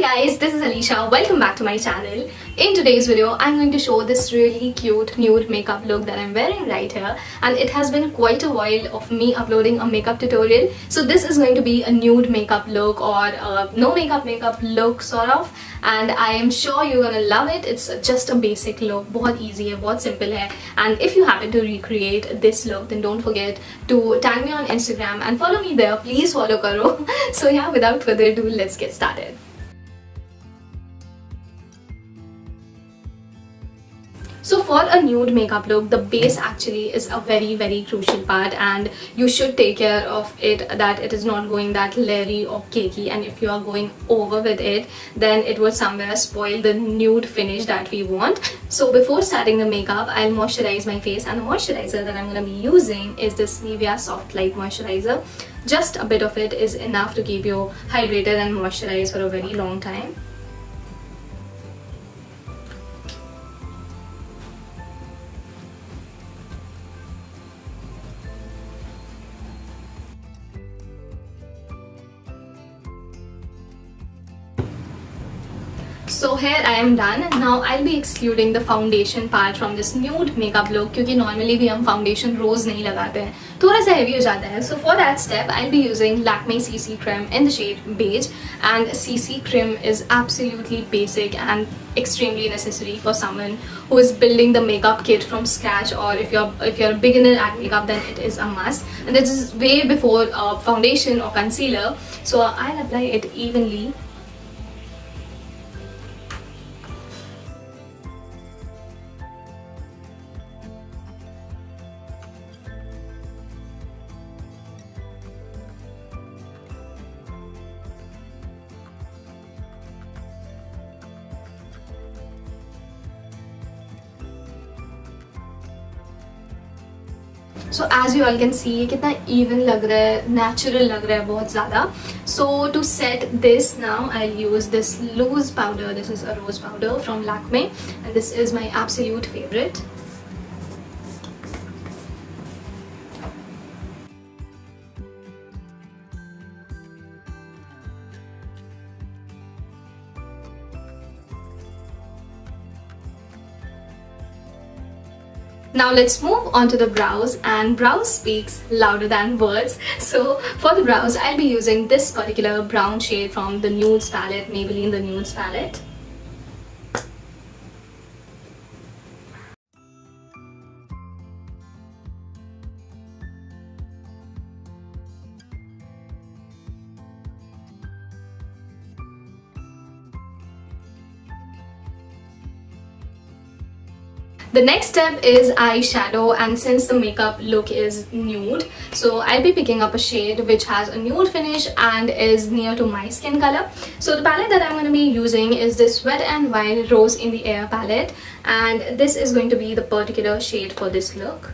guys, this is Alisha. Welcome back to my channel. In today's video, I'm going to show this really cute nude makeup look that I'm wearing right here, and it has been quite a while of me uploading a makeup tutorial. So this is going to be a nude makeup look or no makeup look sort of, and I am sure you're gonna love it. It's just a basic look, बहुत easy है, बहुत simple है. And if you happen to recreate this look, then don't forget to tag me on Instagram and follow me there. Please follow करो. So yeah, without further ado, let's get started. So for a nude makeup look, the base actually is a very crucial part, and you should take care of it that it is not going that leery or cakey, and if you are going over with it, then it would somewhere spoil the nude finish that we want. So before starting the makeup, I'll moisturize my face, and the moisturizer that I'm going to be using is this Nivea Soft Light Moisturizer. Just a bit of it is enough to keep you hydrated and moisturized for a very long time. So here I am done. Now I'll be excluding the foundation part from this nude makeup look, क्योंकि normally भी हम foundation रोज नहीं लगाते हैं, थोड़ा सा heavy हो जाता है. So for that step, I'll be using Lakme CC Cream in the shade beige, and CC Cream is absolutely basic and extremely necessary for someone who is building the makeup kit from scratch, or if you're a beginner at makeup, then it is a must. And this is way before foundation or concealer, so I'll apply it evenly. So as you all can see, ये कितना even लग रहा है, natural लग रहा है बहुत ज़्यादा. So to set this now, I'll use this loose powder. This is a rose powder from Lakme, and this is my absolute favorite. Now let's move on to the brows, and brows speaks louder than words. So for the brows, I'll be using this particular brown shade from the Nudes palette, Maybelline the Nudes palette. The next step is eyeshadow, and since the makeup look is nude, so I'll be picking up a shade which has a nude finish and is near to my skin color. So the palette that I'm going to be using is this Wet n Wild Rose in the Air palette, and this is going to be the particular shade for this look.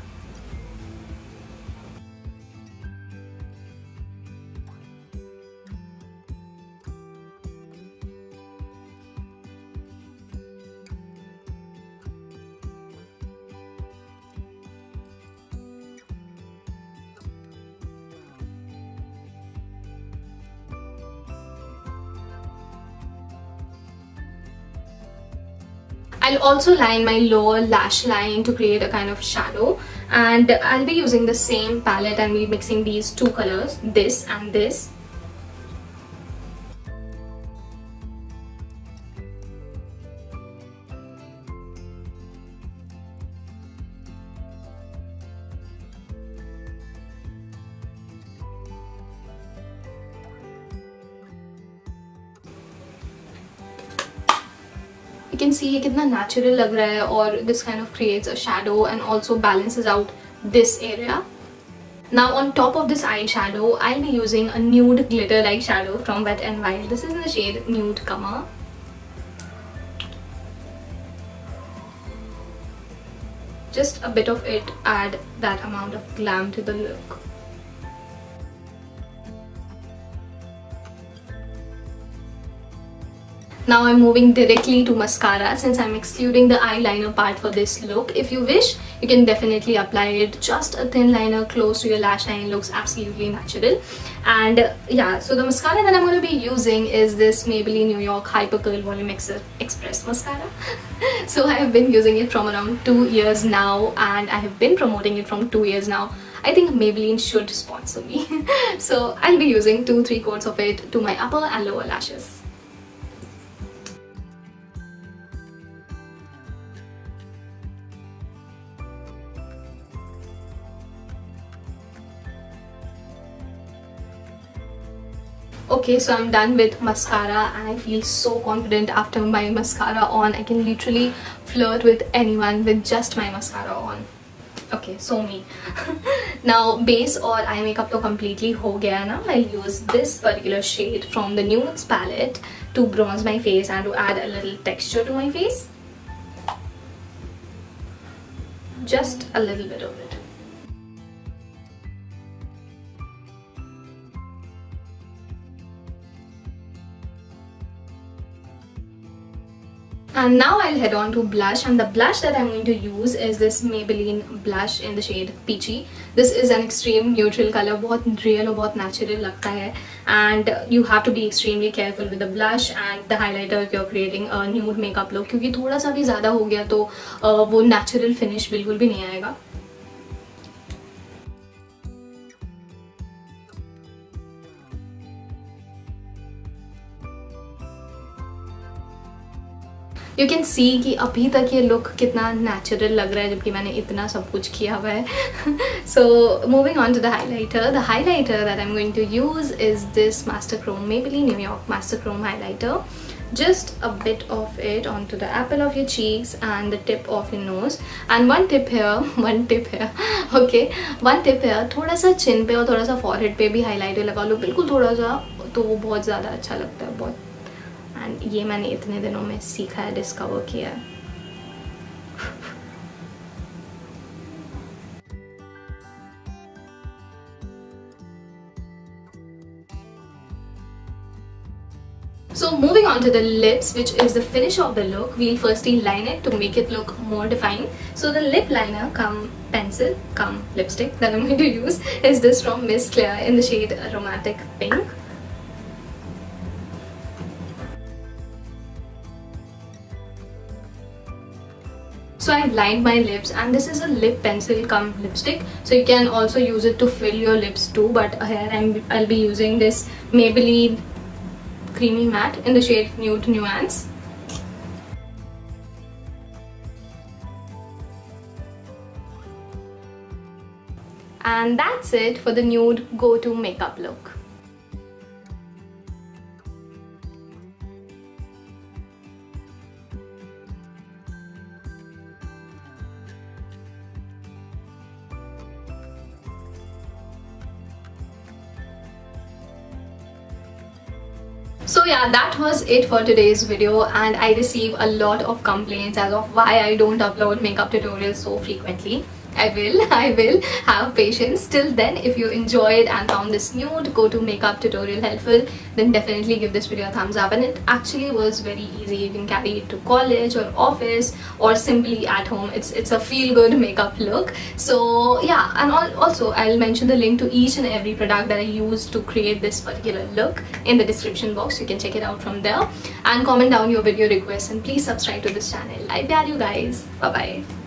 I'll also line my lower lash line to create a kind of shadow, and I'll be using the same palette and be mixing these two colors, this and this. You can see ये कितना natural लग रहा है, और this kind of creates a shadow and also balances out this area. Now on top of this eyeshadow, I'll be using a nude glitter like shadow from Wet n Wild. This is in the shade Nude Comer. Just a bit of it add that amount of glam to the look. Now I'm moving directly to mascara since I'm excluding the eyeliner part for this look. If you wish, you can definitely apply it. Just a thin liner close to your lash line looks absolutely natural. And yeah, so the mascara that I'm going to be using is this Maybelline New York Hyper Curl Volume Express mascara. So I have been using it from around 2 years now, and I have been promoting it from 2 years now. I think Maybelline should sponsor me. So I'll be using 2-3 coats of it to my upper and lower lashes. Okay, so I'm done with mascara and I feel so confident after my mascara on. I can literally flirt with anyone with just my mascara on. Okay, so me. Now base or eye makeup to completely ho gaya na. I'll use this particular shade from the Nudes palette to bronze my face and to add a little texture to my face. Just a little bit of it. And now I'll head on to blush, and the blush that I'm going to use is this Maybelline blush in the shade Peachy. This is an extreme neutral color, बहुत real और बहुत natural लगता है, and you have to be extremely careful with the blush and the highlighter if you're creating a nude makeup look, क्योंकि थोड़ा सा भी ज़्यादा हो गया तो वो natural finish बिल्कुल भी नहीं आएगा. You can see कि अभी तक ये look कितना natural लग रहा है जबकि मैंने इतना सब कुछ किया हुआ है. So moving on to the highlighter. The highlighter that I'm going to use is this Master Chrome Maybelline New York Master Chrome highlighter. Just a bit of it onto the apple of your cheeks and the tip of your nose. And one tip here, okay, one tip here. थोड़ा सा chin पे और थोड़ा सा forehead पे भी highlighter लगा लो, बिल्कुल थोड़ा सा, तो वो बहुत ज़्यादा अच्छा लगता है, बहुत. And ये मैंने इतने दिनों में सीखा है, डिस्कवर किया है. So moving on to the lips, which is the finish of the look. We'll firstly line it to make it look more defined. So the lip liner cum pencil cum lipstick that I'm going to use is this from Miss Claire in the shade Romantic Pink. So I've lined my lips, and this is a lip pencil cum lipstick. So you can also use it to fill your lips too, but here I'll be using this Maybelline Creamy Matte in the shade Nude Nuance. And that's it for the nude go-to makeup look. So yeah, that was it for today's video, and I receive a lot of complaints as of why I don't upload makeup tutorials so frequently. I will have patience. Till then, if you enjoyed and found this nude go-to makeup tutorial helpful, then definitely give this video a thumbs up. And it actually was very easy. You can carry it to college or office or simply at home. It's a feel-good makeup look. So yeah, and also I'll mention the link to each and every product that I used to create this particular look in the description box. You can check it out from there, and comment down your video requests, and please subscribe to this channel. I love you guys. Bye bye.